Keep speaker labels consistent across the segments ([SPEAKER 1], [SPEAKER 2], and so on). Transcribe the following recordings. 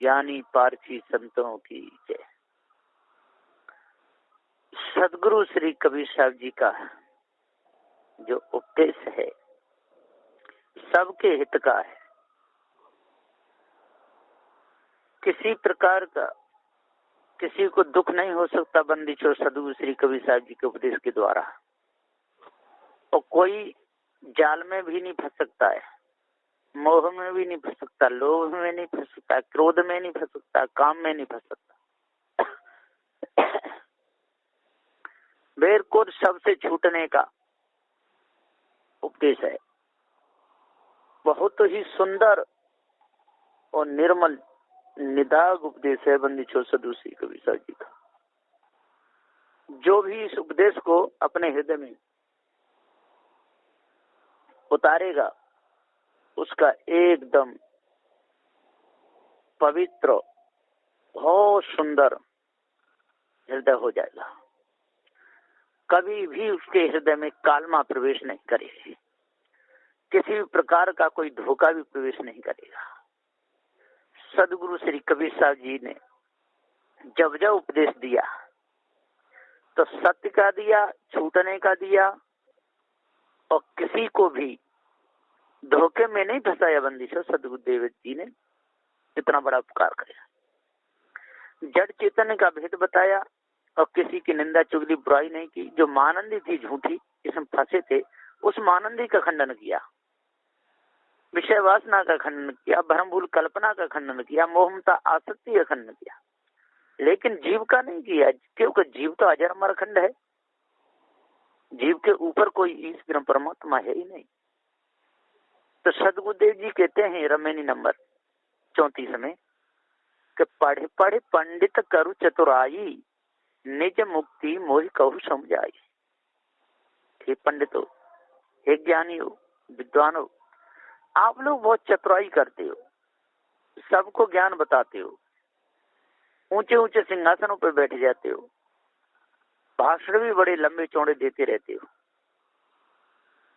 [SPEAKER 1] ज्ञानी पारसी संतों की जय। सदगुरु श्री कबीर साहब जी का जो उपदेश है सबके हित का है। किसी प्रकार का किसी को दुख नहीं हो सकता बंदी छोड़ सदगुरु श्री कबीर साहब जी के उपदेश के द्वारा, और कोई जाल में भी नहीं फंस सकता है, मोह में भी नहीं फंस सकता, लोभ में नहीं फंस सकता, क्रोध में नहीं फंस सकता, काम में नहीं फंस सकता। वेर को सबसे छूटने का उपदेश है। बहुत ही सुंदर और निर्मल निदाग उपदेश है बंदी छोड़ सदगुरु श्री कबीर साहब जी का। जो भी इस उपदेश को अपने हृदय में उतारेगा उसका एकदम पवित्र बहुत सुंदर हृदय हो जाएगा। कभी भी उसके हृदय में कालमा प्रवेश नहीं करेगी, किसी भी प्रकार का कोई धोखा भी प्रवेश नहीं करेगा। सदगुरु श्री कबीर साहब जी ने जब जब उपदेश दिया तो सत्य का दिया, छूटने का दिया, और किसी को भी धोखे में नहीं फंसाया। बंदिशो सदगुरुदेव जी ने इतना बड़ा उपकार किया। जड़ चेतन का भेद बताया और किसी की निंदा चुगली बुराई नहीं की। जो मानंदी थी झूठी इसमें फंसे थे, उस मानंदी का खंडन किया, विषय वासना का खंडन किया, भ्रम भूल कल्पना का खंडन किया, मोहमता आसक्ति का खंडन किया, लेकिन जीव का नहीं किया, क्योंकि जीव तो अजर अमर अखंड है। जीव के ऊपर कोई ईश्वर परमात्मा है ही नहीं। तो सदगुरुदेव जी कहते हैं रमेनी नंबर 34 में कि पढ़े पढ़े पंडित करु चतुराई, निज मुक्ति मोहि कहु समझाई। हे पंडित हो, हे ज्ञानी हो, विद्वान हो, आप लोग बहुत चतुराई करते हो, सबको ज्ञान बताते हो, ऊंचे ऊंचे सिंहासनों पर बैठ जाते हो, भाषण भी बड़े लंबे चौड़े देते रहते हो,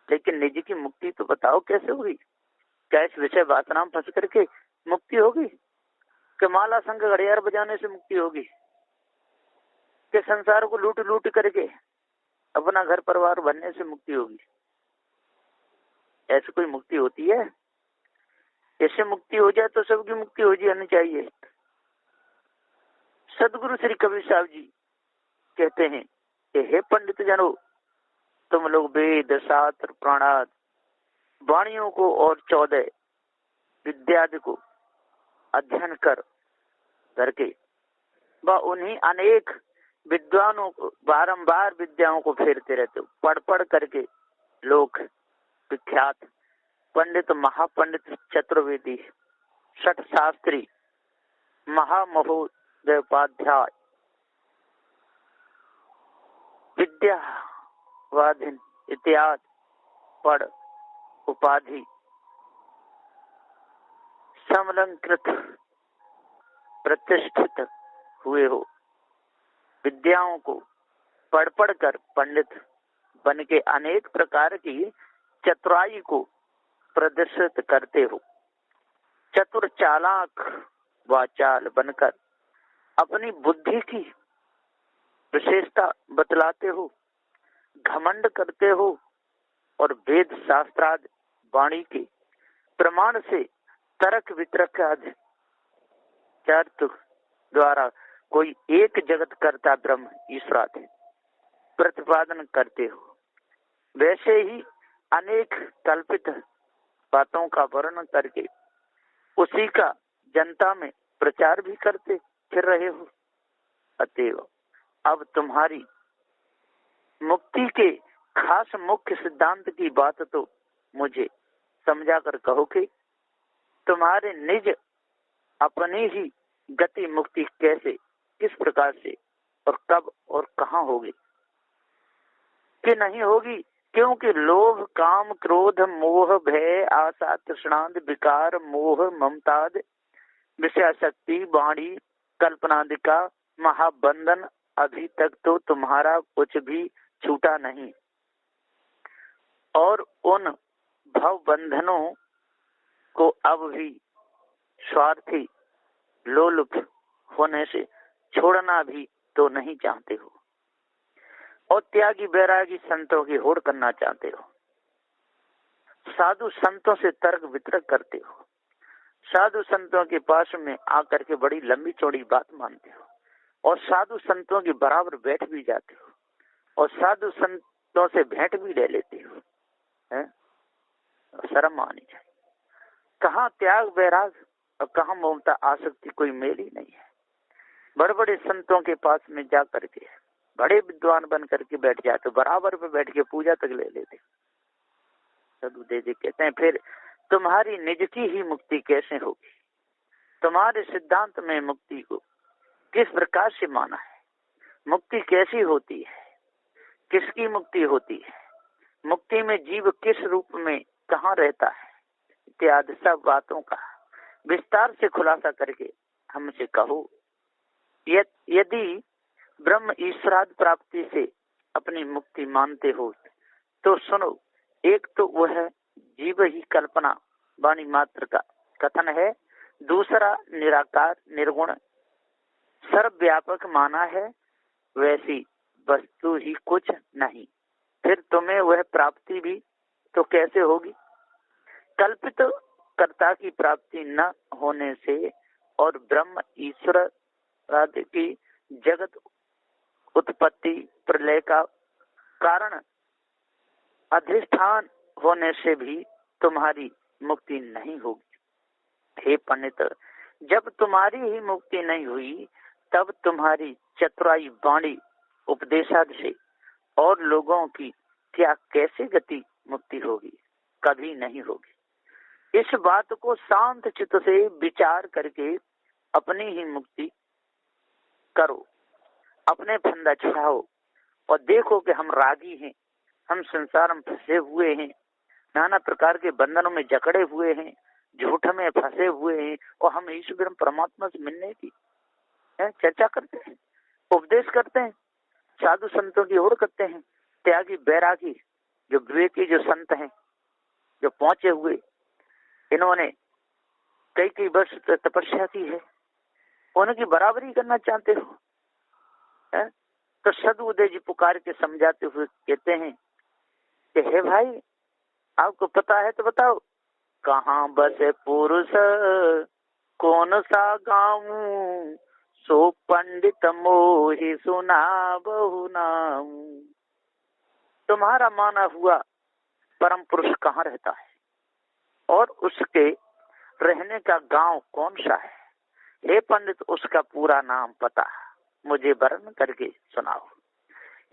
[SPEAKER 1] लेकिन निज की मुक्ति तो बताओ कैसे होगी? क्या इस विषय वासना में फंस करके मुक्ति होगी? कि माला संग घड़ियाल बजाने से मुक्ति होगी? कि संसार को लूट लूट करके अपना घर परिवार बनने से मुक्ति होगी? ऐसी कोई मुक्ति होती है? ऐसे मुक्ति हो जाए तो सबकी मुक्ति हो जानी चाहिए। सदगुरु श्री कबीर साहब जी कहते हैं कि हे पंडित जनों, तुम लोग वेद शास्त्र प्राणाद वाणियों को और 14 विद्यादि को अध्ययन करके व उन्हीं अनेक विद्वानों को बारंबार विद्याओं को फेरते रहते हो। पढ़ पढ़ करके लोग विख्यात पंडित महापंडित चतुर्वेदी षट शास्त्री महामहोदयोपाध्याय विद्यावाधिन इत्यादि पढ़ उपाधि समलंकृत प्रतिष्ठित हुए हो। विद्याओं को पढ़ पढ़ कर पंडित बन के अनेक प्रकार की चतुराई को प्रदर्शित करते हो। चतुर चालाक वाचाल बनकर अपनी बुद्धि की विशेषता बतलाते हो, घमंड करते हो और वेद शास्त्रादि वाणी के प्रमाण से तर्क वितर्क आदि द्वारा कोई एक जगत करता ब्रह्म ईश्वरादि प्रतिपादन करते हो। वैसे ही अनेक कल्पित बातों का वर्णन करके उसी का जनता में प्रचार भी करते फिर रहे हो। अतएव अब तुम्हारी मुक्ति के खास मुख्य सिद्धांत की बात तो मुझे समझा कर कहो कि तुम्हारे निज अपनी ही गति मुक्ति कैसे, किस प्रकार से और कब और कहाँ होगी कि नहीं होगी? क्योंकि लोभ काम क्रोध मोह भय आशा तृष्णाद विकार मोह ममताद विषयाशक्ति वाणी कल्पनादि का महाबंधन अभी तक तो तुम्हारा कुछ भी छूटा नहीं, और उन भव बंधनों को अब भी स्वार्थी लोलुप होने से छोड़ना भी तो नहीं चाहते हो, और त्यागी बैरागी संतों की होड़ करना चाहते हो। साधु संतों से तर्क वितर्क करते हो, साधु संतों के पास में आकर के बड़ी लंबी चौड़ी बात मानते हो, और साधु संतों के बराबर बैठ भी जाते हो, और साधु संतों से भेंट भी ले लेते हो, है? शर्म आनी चाहिए। कहाँ त्याग वैराग और कहाँ ममता आसक्ति, कोई मेल ही नहीं है। बड़े बड़े संतों के पास में जा करके बड़े विद्वान बन करके बैठ जाते, बराबर पे बैठ के पूजा तक ले लेते। सदुदेव जी कहते हैं फिर तुम्हारी निज की ही मुक्ति कैसे होगी? तुम्हारे सिद्धांत में मुक्ति को किस प्रकार से माना है? मुक्ति कैसी होती है? किसकी मुक्ति होती है? मुक्ति में जीव किस रूप में कहाँ रहता है? इत्यादि सब बातों का विस्तार से खुलासा करके हमसे कहो। यदि ब्रह्म ईश्वराद प्राप्ति से अपनी मुक्ति मानते हो तो सुनो, एक तो वह जीव ही कल्पना वाणी मात्र का कथन है, दूसरा निराकार निर्गुण सर्वव्यापक माना है, वैसी वस्तु ही कुछ नहीं। फिर तुम्हें वह प्राप्ति भी तो कैसे होगी? कल्पित कर्ता की प्राप्ति न होने से और ब्रह्म ईश्वर आदि की जगत उत्पत्ति प्रलय का कारण अधिष्ठान होने से भी तुम्हारी मुक्ति नहीं होगी। हे पंडित, जब तुम्हारी ही मुक्ति नहीं हुई तब तुम्हारी चतुराई वाणी उपदेशाद से और लोगों की क्या कैसे गति मुक्ति होगी? कभी नहीं होगी। इस बात को शांत चित्त से विचार करके अपनी ही मुक्ति करो, अपने फंदा छुड़ाओ और देखो कि हम रागी हैं, हम संसार में फंसे हुए हैं, नाना प्रकार के बंधनों में जकड़े हुए हैं, झूठ में फंसे हुए हैं, और हम ईश्वर परमात्मा से मिलने की चर्चा करते हैं, उपदेश करते हैं, साधु संतों की होड़ करते हैं। त्यागी बैरागी जो विवेकी जो संत हैं, जो पहुंचे हुए, इन्होंने कई वर्ष तपस्या की है, उनकी बराबरी करना चाहते हो? तो सदुदय जी पुकार के समझाते हुए कहते हैं कि हे भाई, आपको पता है तो बताओ, कहाँ बसे पुरुष कौन सा गाँव, सो पंडित मोहि सुना बहु नाम। तुम्हारा माना हुआ परम पुरुष कहाँ रहता है और उसके रहने का गांव कौन सा है? हे पंडित, उसका पूरा नाम पता मुझे वर्णन करके सुनाओ।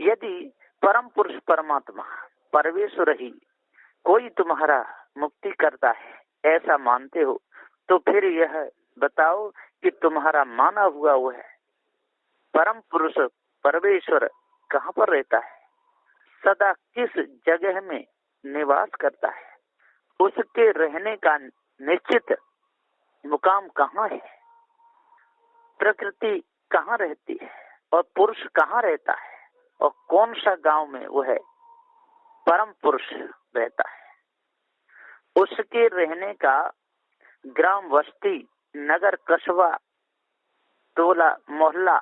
[SPEAKER 1] यदि परम पुरुष परमात्मा परमेश्वर ही कोई तुम्हारा मुक्ति करता है ऐसा मानते हो तो फिर यह बताओ कि तुम्हारा माना हुआ वो है परम पुरुष परमेश्वर कहाँ पर रहता है, सदा किस जगह में निवास करता है, उसके रहने का निश्चित मुकाम कहाँ है, प्रकृति कहाँ रहती है और पुरुष कहाँ रहता है, और कौन सा गांव में वो है परम पुरुष रहता है, उसके रहने का ग्राम बस्ती नगर कस्बा टोला मोहल्ला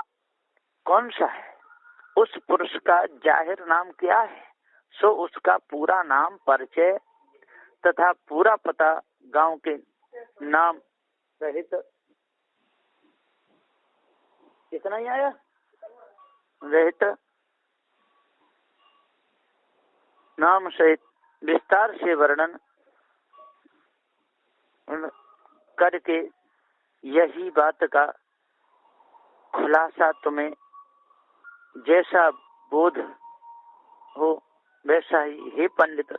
[SPEAKER 1] कौन सा है, उस पुरुष का जाहिर नाम क्या है, सो उसका पूरा नाम परिचय तथा पूरा पता गांव के नाम सहित कितना ही आया रहित नाम सहित विस्तार से वर्णन करके यही बात का खुलासा तुम्हें जैसा बोध हो वैसा ही हे पंडित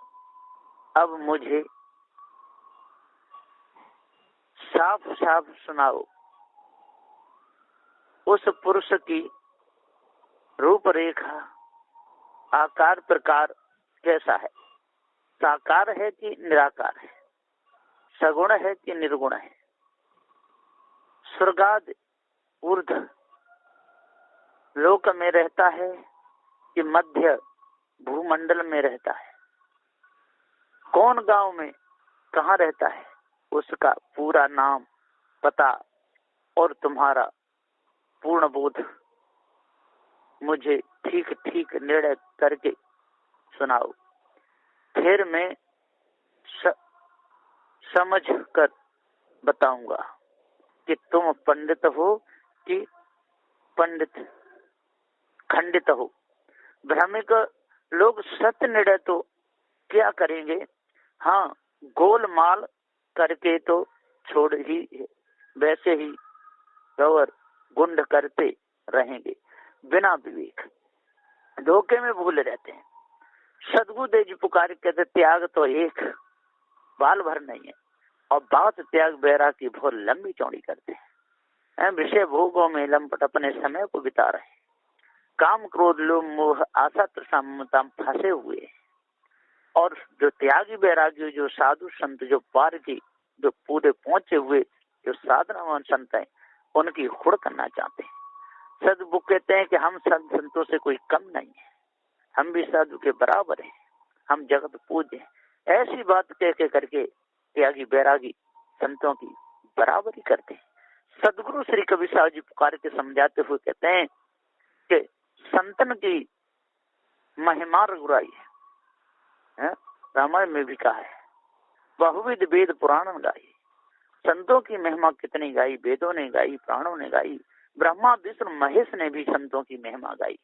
[SPEAKER 1] अब मुझे साफ साफ सुनाओ। उस पुरुष की रूपरेखा आकार प्रकार कैसा है, साकार है कि निराकार है, सगुण है कि निर्गुण है, स्वर्गाद ऊर्ध लोक में रहता है कि मध्य भूमंडल में रहता है, कौन गांव में कहाँ रहता है, उसका पूरा नाम पता और तुम्हारा पूर्ण बोध मुझे ठीक ठीक निर्णय करके सुनाओ, फिर मैं समझ कर बताऊंगा कि तुम पंडित हो कि पंडित खंडित हो। भ्रमिक लोग सत्य निर्णय तो क्या करेंगे, हाँ गोलमाल करके तो छोड़ ही वैसे ही गौर गुंड करते रहेंगे बिना विवेक, धोखे में भूल रहते हैं। सदगुरुदेव जी पुकार कहते त्याग तो एक बाल भर नहीं है, और बात त्याग बैराग की बहुत लंबी चौड़ी करते हैं। विषय भोगों में लंपट अपने समय को बिता रहे, काम क्रोध लोभ मोह आशा तृष्णा फंसे हुए। और जो त्यागी बैरागी, जो साधु संत, जो पार की जो पूरे पहुंचे हुए जो साधनावान संत है, उनकी हुड़ करना चाहते हैं। सदगुरु कहते हैं कि हम संत संतों से कोई कम नहीं है, हम भी साधु के बराबर हैं, हम जगत पूज्य हैं। ऐसी बात कह करके त्यागी बैरागी संतों की बराबरी करते हैं। सदगुरु श्री कबीर साहब जी पुकार के समझाते हुए कहते हैं कि संतन की महिमा रघुराई है, रामायण में भी कहा है, बहुविध वेद पुराण गाई। संतों की महिमा कितनी गाई, वेदों ने गाई, प्राणों ने गाई, ब्रह्मा विष्णु महेश ने भी संतों की महिमा गाई,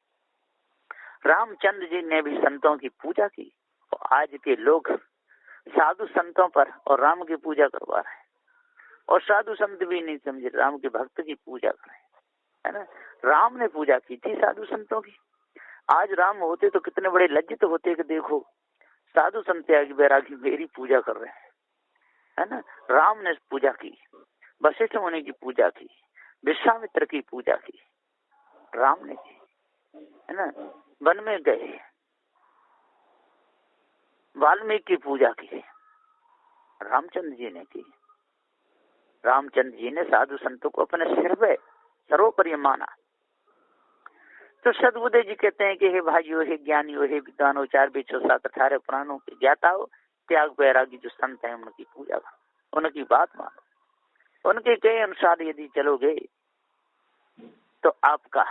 [SPEAKER 1] रामचंद्र जी ने भी संतों की पूजा की। और आज के लोग साधु संतों पर और राम की पूजा करवा रहे हैं, और साधु संत भी नहीं समझे, राम के भक्त की पूजा कर रहे हैं, है ना। राम ने पूजा की थी साधु संतों की। आज राम होते तो कितने बड़े लज्जित होते कि देखो साधु संत त्यागी बैरागी मेरी पूजा कर रहे हैं, है ना। राम ने पूजा की, वशिष्ठ मुनि की पूजा की, विश्वामित्र की पूजा की, राम ने की, है ना। वन में गए, वाल्मीकि की पूजा की, रामचंद्र जी ने की। रामचंद्र जी ने साधु संतों को अपने सिर पे सर्वोपरि माना। तो सदगुरुदेव जी कहते हैं कि हे भाइयों, हे ज्ञानियों, हे विद्वानों, 4 वेद 7 18 पुराणों के ज्ञाता हो, त्याग बैरागी जो संत हैं उनकी पूजा करो, उनकी बात मानो, उनके कहे अनुसार यदि चलोगे तो आपका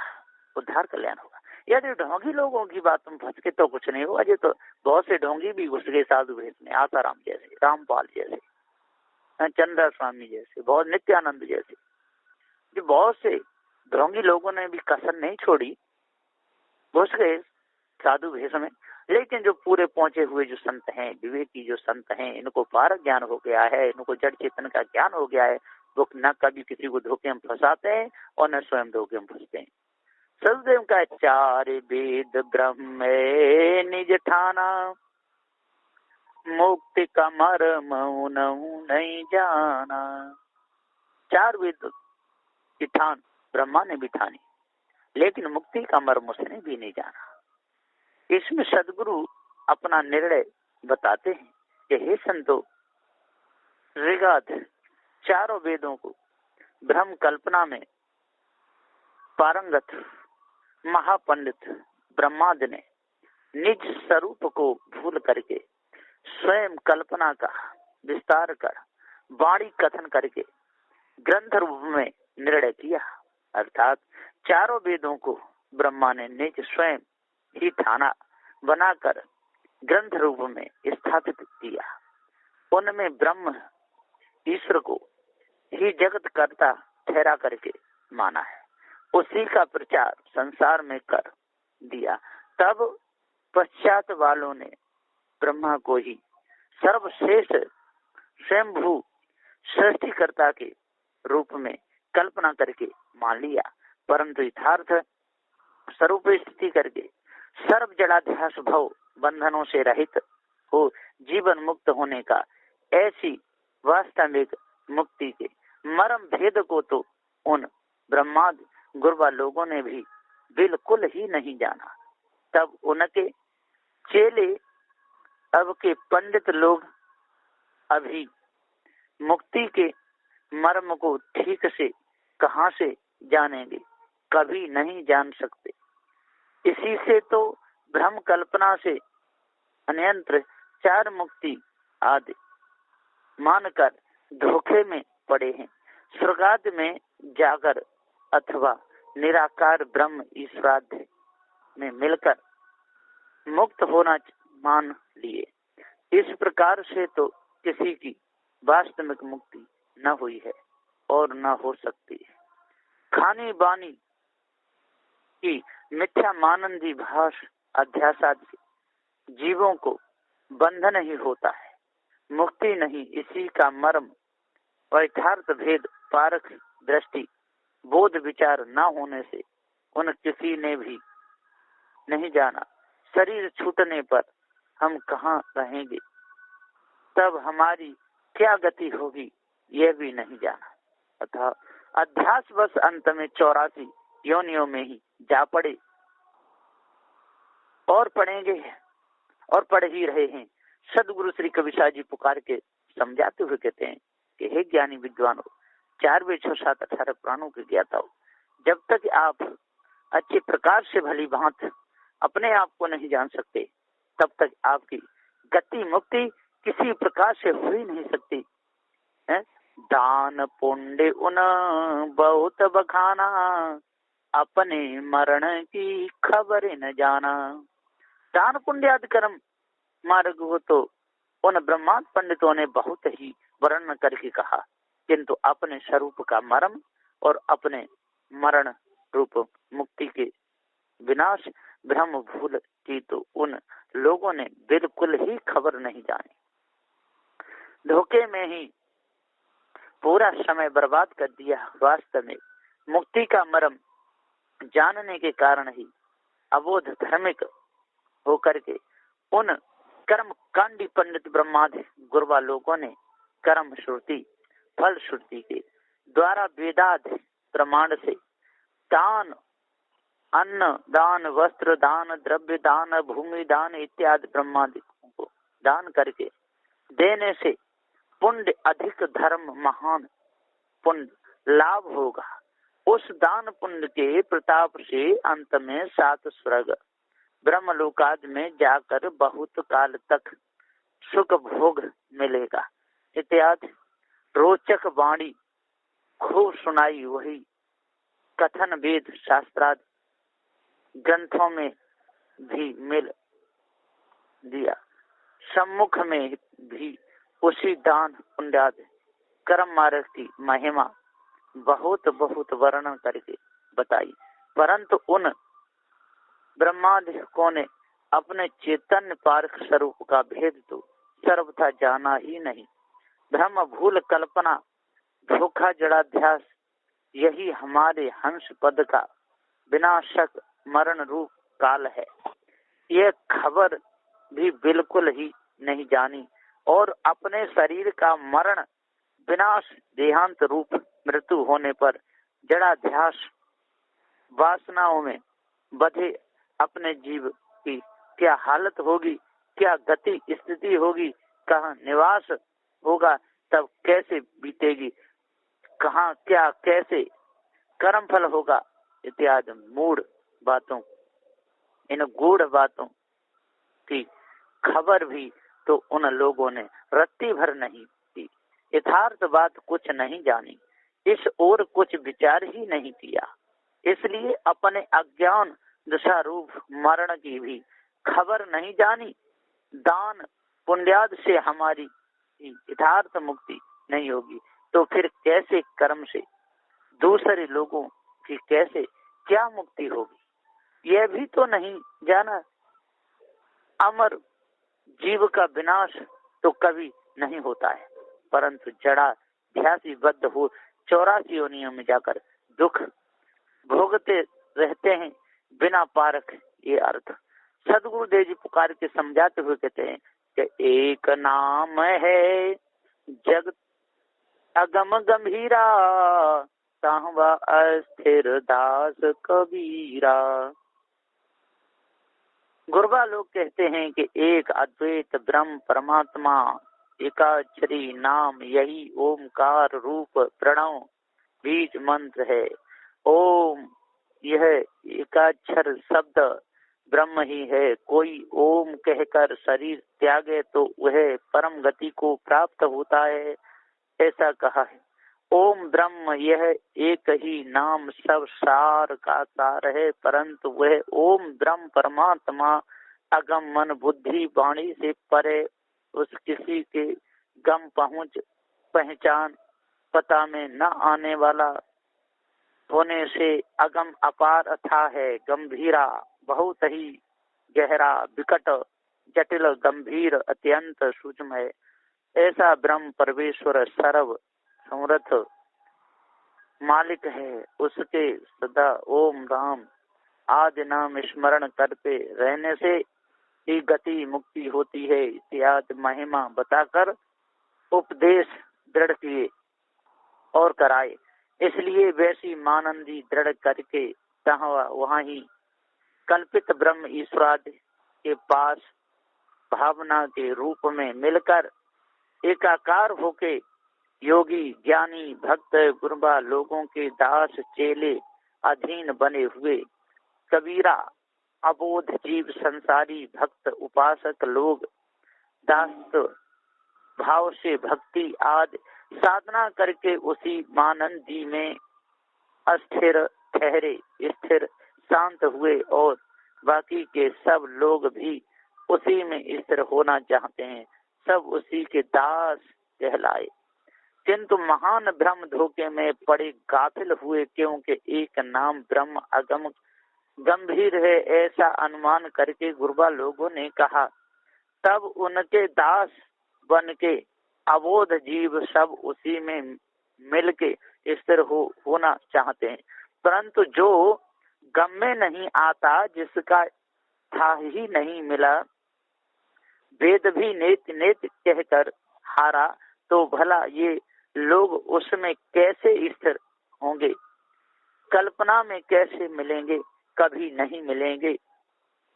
[SPEAKER 1] उद्धार कल्याण होगा। यदि ढोंगी लोगों की बात में फंस के तो कुछ नहीं होगा। तो बहुत से ढोंगी भी घुस गए साधु भेष में, आसाराम जैसे, रामपाल जैसे, चंद्र स्वामी जैसे, बहुत नित्यानंद जैसे, जो बहुत से ढोंगी लोगों ने भी कसर नहीं छोड़ी, घुस गए साधु भेष में। लेकिन जो पूरे पहुंचे हुए जो संत हैं, विवेकी जो संत हैं, इनको पार ज्ञान हो गया है, इनको जड़ चेतन का ज्ञान हो गया है, वो न कभी किसी को धोखे में फंसाते हैं और न स्वयं धोखे में फंसते हैं। सदगुरुदेव का 4 वेद ब्रह्म निज ठाना, मुक्ति का मर्म नहीं जाना। 4 वेद की ठान ब्रह्मा ने भी ठानी, लेकिन मुक्ति का मर्म उसने भी नहीं जाना। इसमें सदगुरु अपना निर्णय बताते हैं कि हे संतो, ऋग्वेद 4 वेदों को ब्रह्म कल्पना में पारंगत महापंडित ब्रह्माद ने निज स्वरूप को भूल करके स्वयं कल्पना का विस्तार कर वाणी कथन करके ग्रंथ रूप में निर्णय किया। अर्थात 4 वेदों को ब्रह्मा ने निज स्वयं ही ठाना बनाकर ग्रंथ रूप में स्थापित किया। उनमें ब्रह्म ईश्वर को ही जगत कर्ता ठहरा करके माना है, उसी का प्रचार संसार में कर दिया। तब पश्चात वालों ने ब्रह्मा को ही सर्वश्रेष्ठ स्वयंभू सृष्टिकर्ता के रूप में कल्पना करके मान लिया, परंतु यथार्थ स्वरूप स्थिति करके सर्व जड़ाध्यास भव बंधनों से रहित हो जीवन मुक्त होने का, ऐसी वास्तविक मुक्ति के मर्म भेद को तो उन ब्रह्माद गुरबा लोगों ने भी बिल्कुल ही नहीं जाना। तब उनके चेले, अब के पंडित लोग अभी मुक्ति के मर्म को ठीक से कहां से जानेंगे, कभी नहीं जान सकते। इसी से तो भ्रम कल्पना से अन्यंत्र 4 मुक्ति आदि मानकर धोखे में पड़े हैं। स्वर्गाद में जागर अथवा निराकार ब्रह्म ईश्वराध्य में मिलकर मुक्त होना मान लिए। इस प्रकार से तो किसी की वास्तविक मुक्ति न हुई है और न हो सकती है। खानी बानी की मिथ्या मानंदी भाष अध्यास आदि जीवों को बंधन ही होता है, मुक्ति नहीं। इसी का मर्म और यथार्थ भेद पारख दृष्टि बोध विचार न होने से उन किसी ने भी नहीं जाना। शरीर छूटने पर हम कहाँ रहेंगे, तब हमारी क्या गति होगी, यह भी नहीं जाना। अतः अध्यास बस अंत में 84 योनियों में ही जा पड़े और पढ़ेंगे और पढ़ ही रहे हैं। सदगुरु श्री कविशाह जी पुकार के समझाते हुए कहते हैं कि हे ज्ञानी विद्वानों, 4 वे 6 7 18 पुराणों के ज्ञाता हो, जब तक आप अच्छे प्रकार से भली भांति अपने आप को नहीं जान सकते, तब तक आपकी गति मुक्ति किसी प्रकार से हो ही नहीं सकती है। दान पुण्य उन बहुत बखाना, अपने मरण की खबर न जाना। दान पुण्य आदि कर्म मार्ग हो तो उन ब्रह्मांड पंडितों ने बहुत ही वर्णन करके कहा, किंतु अपने स्वरूप का मर्म और अपने मरण रूप मुक्ति के विनाश ब्रह्म भूल की तो उन लोगों ने बिल्कुल ही खबर नहीं जानी। धोखे में ही पूरा समय बर्बाद कर दिया। वास्तव में मुक्ति का मर्म जानने के कारण ही अबोध धार्मिक होकर के उन कर्म कांडी पंडित ब्रह्मादि गुरबा लोगों ने कर्म श्रुति फल श्रुति के द्वारा वेदादि प्रमाण से दान, अन्न दान, वस्त्र दान, द्रव्य दान, भूमि दान इत्यादि ब्रह्मादि को दान करके देने से पुण्य अधिक धर्म महान पुण्य लाभ होगा। उस दान पुण्य के प्रताप से अंत में 7 स्वर्ग ब्रह्मलोकाद में जाकर बहुत काल तक सुख भोग मिलेगा इत्यादि रोचक वाणी खूब सुनाई। वही कथन वेद शास्त्रादि ग्रंथों में भी मिल दिया। सम्मुख में भी उसी दान पुण्यादि कर्म मार्ग की महिमा बहुत बहुत वर्णन करके बताई, परंतु उन ब्रह्मादिकों ने अपने चैतन्य पारख स्वरूप का भेद तो सर्वथा जाना ही नहीं। ब्रह्म भूल कल्पना धोखा जड़ाध्यास यही हमारे हंस पद का विनाशक मरण रूप काल है। यह खबर भी बिल्कुल ही नहीं जानी और अपने शरीर का मरण विनाश देहांत रूप मृत्यु होने पर जड़ाध्यास वासनाओं में बधे अपने जीव की क्या हालत होगी, क्या गति स्थिति होगी, कहाँ निवास होगा, तब कैसे बीतेगी, कहाँ क्या कैसे कर्म फल होगा इत्यादि मूढ़ बातों, इन गूढ़ बातों की खबर भी तो उन लोगों ने रत्ती भर नहीं की। यथार्थ बात कुछ नहीं जानी, इस ओर कुछ विचार ही नहीं किया, इसलिए अपने अज्ञान दशा रूप मरण की भी खबर नहीं जानी। दान पुण्याद से हमारी यथार्थ मुक्ति नहीं होगी तो फिर कैसे कर्म से दूसरे लोगों की कैसे क्या मुक्ति होगी, यह भी तो नहीं जाना। अमर जीव का विनाश तो कभी नहीं होता है, परंतु जड़ा ध्यासी बद्ध हो 84 योनियों में जाकर दुख भोगते रहते हैं बिना पारख। ये अर्थ सदगुरुदेव जी पुकार के समझाते हुए कहते हैं कि एक नाम है जग अगम गंभीरा, साहवा अस्थिर दास कबीरा। गुरबा लोग कहते हैं कि एक अद्वैत ब्रह्म परमात्मा एकाक्षरी नाम यही ओमकार रूप प्रणव बीज मंत्र है। ओम यह एकाक्षर शब्द ब्रह्म ही है। कोई ओम कहकर शरीर त्यागे तो वह परम गति को प्राप्त होता है, ऐसा कहा है। ओम ब्रह्म यह एक ही नाम सब सार का सार है, परंतु वह ओम ब्रह्म परमात्मा अगम मन बुद्धि वाणी से परे, उस किसी के गम पहुँच पहचान पता में न आने वाला होने से अगम अपार अथाह है, गंभीरा बहुत ही गहरा विकट जटिल गंभीर अत्यंत सूक्ष्म है। ऐसा ब्रह्म परमेश्वर सर्व समर्थ मालिक है। उसके सदा ओम राम आदि नाम स्मरण करते रहने से ही गति मुक्ति होती है इत्यादि महिमा बताकर उपदेश दृढ़ किए और कराए। इसलिए वैसी मानंदी दृढ़ करके वहाँ ही कल्पित ब्रह्म ईश्वरादि के पास भावना के रूप में मिलकर एकाकार होके योगी ज्ञानी भक्त गुरबा लोगों के दास चेले अधीन बने हुए कबीरा अबोध जीव संसारी भक्त उपासक लोग दास भाव से भक्ति आदि साधना करके उसी मानंदी में अस्थिर ठहरे स्थिर शांत हुए और बाकी के सब लोग भी उसी में स्थिर होना चाहते हैं, सब उसी के दास कहलाए। किंतु महान भ्रम धोखे में पड़े गाफिल हुए, क्योंकि एक नाम ब्रह्म अगम गंभीर है ऐसा अनुमान करके गुरबा लोगों ने कहा। तब उनके दास बन के अबोध जीव सब उसी में मिलके स्थिर होना चाहते हैं, परंतु जो गम में नहीं आता, जिसका था ही नहीं मिला, वेद भी नेत नेत कहकर हारा, तो भला ये लोग उसमें कैसे स्थिर होंगे? कल्पना में कैसे मिलेंगे? कभी नहीं मिलेंगे।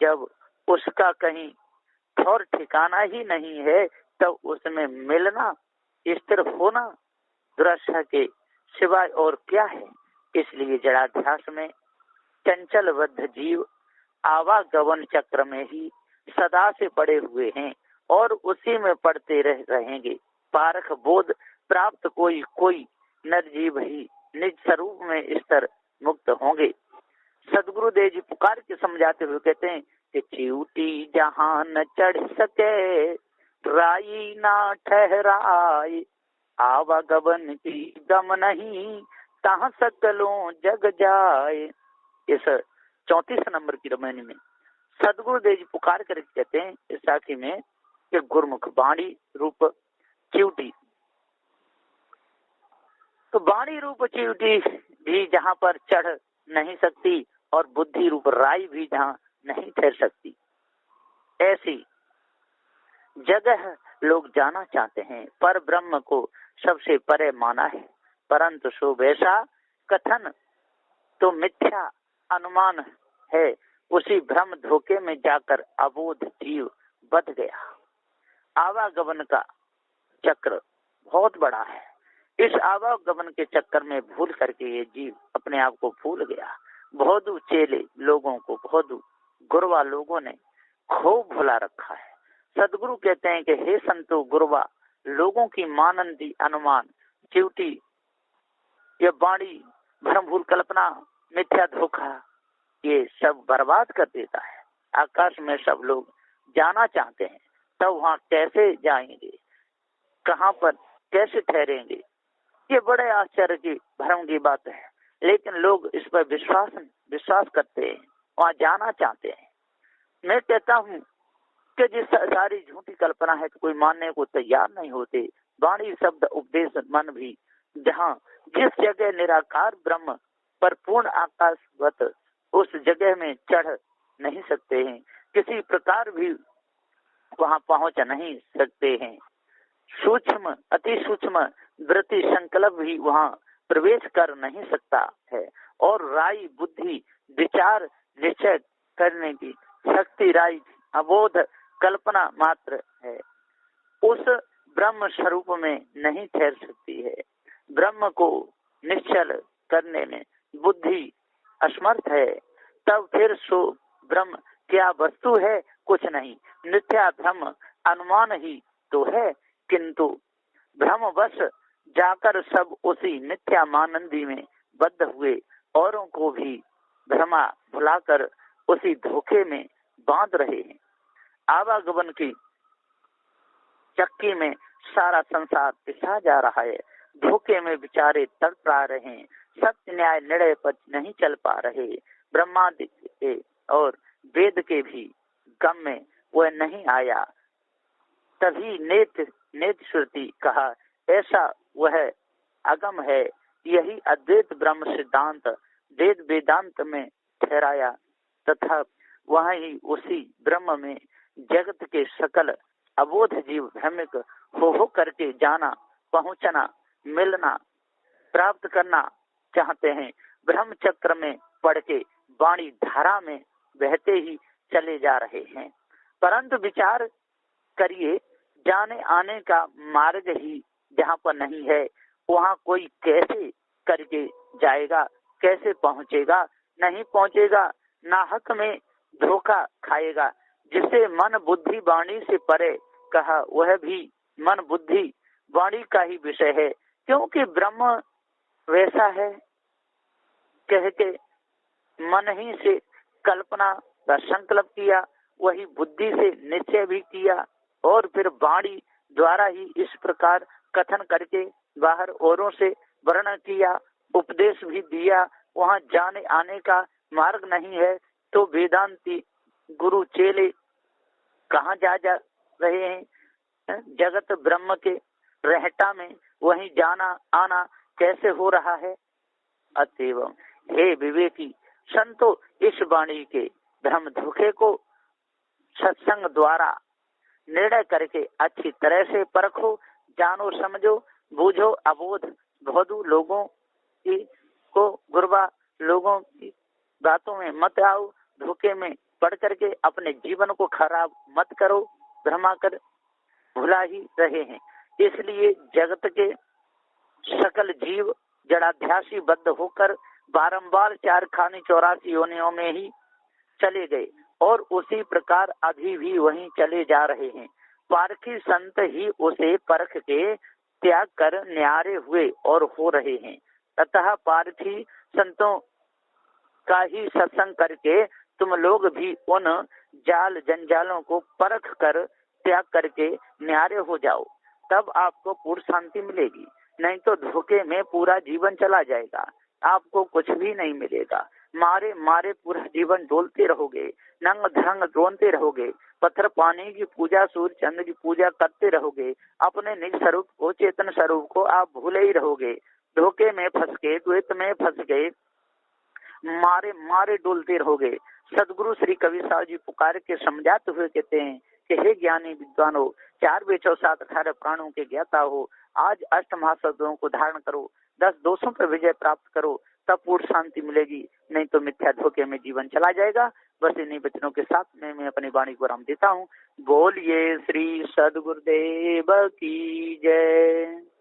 [SPEAKER 1] जब उसका कहीं ठौर ठिकाना ही नहीं है, तब उसमें मिलना स्थिर होना दुराशा के सिवाय और क्या है? इसलिए जड़ाध्यास में चंचल बद्ध जीव आवागमन चक्र में ही सदा से पड़े हुए हैं और उसी में पड़ते रहेंगे। पारख बोध प्राप्त कोई कोई निर्जीव ही निज स्वरूप में स्थिर मुक्त होंगे। सदगुरुदेव जी पुकार के समझाते हुए कहते हैं कि चिऊटी जहां न चढ़ सके, राई ना ठहराए, आवागमन की गम नहीं, तहाँ सकलों जग जाए। इस 34 नंबर की रामायण में सदगुरुदेव जी पुकार कर कहते हैं इस साखी में कि गुरमुख बाणी रूप चिऊटी, तो बाणी रूप चिऊटी भी जहाँ पर चढ़ नहीं सकती और बुद्धि रूप राई भी जहाँ नहीं ठहर सकती, ऐसी जगह लोग जाना चाहते हैं। पर ब्रह्म को सबसे परे माना है, परंतु सो वैसा कथन तो मिथ्या अनुमान है। उसी भ्रम धोखे में जाकर अबोध जीव बध गया। आवागमन का चक्र बहुत बड़ा है। इस आवागमन के चक्कर में भूल करके ये जीव अपने आप को भूल गया। बहुत चेले लोगों को, बहुत गुरवा लोगों ने खूब भुला रखा है। सदगुरु कहते हैं कि हे संतो गुरवा लोगों की मानंदी अनुमान चिऊटी ये बाणी भ्रम भूल कल्पना मिथ्या धोखा ये सब बर्बाद कर देता है। आकाश में सब लोग जाना चाहते हैं, तब वहाँ कैसे जाएंगे? कहाँ पर कैसे ठहरेंगे? ये बड़े आश्चर्य की भ्रम की बात है, लेकिन लोग इस पर विश्वास करते हैं, वहाँ जाना चाहते हैं। मैं कहता हूँ कि जिस सारी झूठी कल्पना है तो कोई मानने को तैयार नहीं होते। वाणी शब्द उपदेश मन भी जहाँ जिस जगह निराकार ब्रह्म पर पूर्ण आकाशवत उस जगह में चढ़ नहीं सकते हैं, किसी प्रकार भी वहाँ पहुँच नहीं सकते हैं। सूक्ष्म अति सूक्ष्म वृत्ति संकल्प भी वहाँ प्रवेश कर नहीं सकता है और राई बुद्धि विचार निश्चय करने की शक्ति राई अबोध कल्पना मात्र है, उस ब्रह्म स्वरूप में नहीं ठहर सकती है। ब्रह्म को निश्चल करने में बुद्धि असमर्थ है, तब फिर सो ब्रह्म क्या वस्तु है? कुछ नहीं, मिथ्या भ्रम अनुमान ही तो है। किंतु भ्रमवश जाकर सब उसी मिथ्यामानंदी में बद्ध हुए, औरों को भी भ्रमा भुलाकर उसी धोखे में बांध रहे हैं। आवागमन की चक्की में सारा संसार पिसा जा रहा है, धोखे में बेचारे तड़पा रहे हैं, सत्य न्याय निर्णय पर नहीं चल पा रहे, ब्रह्मादि के और वेद के भी गम में वह नहीं आया। तभी नेत श्रुति कहा, ऐसा वह अगम है, यही अद्वैत ब्रह्म सिद्धांत वेद वेदांत में ठहराया, तथा वही उसी ब्रह्म में जगत के सकल अबोध जीव भ्रमिक हो करके जाना, पहुंचना, मिलना, प्राप्त करना चाहते हैं। ब्रह्म चक्र में पड़ के वाणी धारा में बहते ही चले जा रहे हैं। परंतु विचार करिए, जाने आने का मार्ग ही जहाँ पर नहीं है, वहाँ कोई कैसे करके जाएगा, कैसे पहुँचेगा? नहीं पहुँचेगा, नाहक में धोखा खाएगा। जिसे मन बुद्धि वाणी से परे कहा, वह भी मन बुद्धि वाणी का ही विषय है, क्योंकि ब्रह्म वैसा है कह के मन ही से कल्पना व संकल्प किया, वही बुद्धि से निश्चय भी किया, और फिर वाणी द्वारा ही इस प्रकार कथन करके बाहर औरों से वर्णन किया, उपदेश भी दिया। वहाँ जाने आने का मार्ग नहीं है, तो वेदांती गुरु चेले कहाँ जा रहे हैं? जगत ब्रह्म के रहता में वहीं जाना आना कैसे हो रहा है? अतएव हे विवेकी संतो, इस वाणी के भ्रम धोखे को सत्संग द्वारा निर्णय करके अच्छी तरह से परखो, जानो, समझो, बूझो। अबोध भोदू लोगों की को गुरबा लोगों की बातों में मत आओ, धोखे में पढ़ करके अपने जीवन को खराब मत करो, भ्रमा कर भुला ही रहे हैं। इसलिए जगत के सकल जीव जड़ाध्यासी बद्ध होकर बारंबार 4 खानी 84 योनियों में ही चले गए, और उसी प्रकार अभी भी वहीं चले जा रहे हैं। पारखी संत ही उसे परख के त्याग कर न्यारे हुए और हो रहे हैं। अतः पारखी संतों का ही सत्संग करके तुम लोग भी उन जाल जंजालों को परख कर त्याग करके न्यारे हो जाओ, तब आपको पूर्ण शांति मिलेगी। नहीं तो धोखे में पूरा जीवन चला जाएगा, आपको कुछ भी नहीं मिलेगा। मारे मारे पूरा जीवन डोलते रहोगे, नंग धरंग रोनते रहोगे, पत्थर पानी की पूजा, सूर्य चंद्र की पूजा करते रहोगे, अपने निज स्वरूप को, चेतन स्वरूप को आप भूले ही रहोगे। धोखे में फंस के, द्वैत में फंस गए, मारे मारे डोलते रहोगे। सदगुरु श्री कबीर साहब जी पुकार के समझाते हुए कहते हैं कि हे ज्ञानी विद्वान हो, 4 वेदों 7 18 प्राणों के ज्ञाता हो, आज अष्ट महाशब्दों को धारण करो, 10 दोषों पर विजय प्राप्त करो, तब पूर्ण शांति मिलेगी। नहीं तो मिथ्या धोखे में जीवन चला जाएगा। बस इन्हीं वचनों के साथ मैं अपनी वाणी को विराम देता हूँ। बोलिए श्री सदगुरुदेव की जय।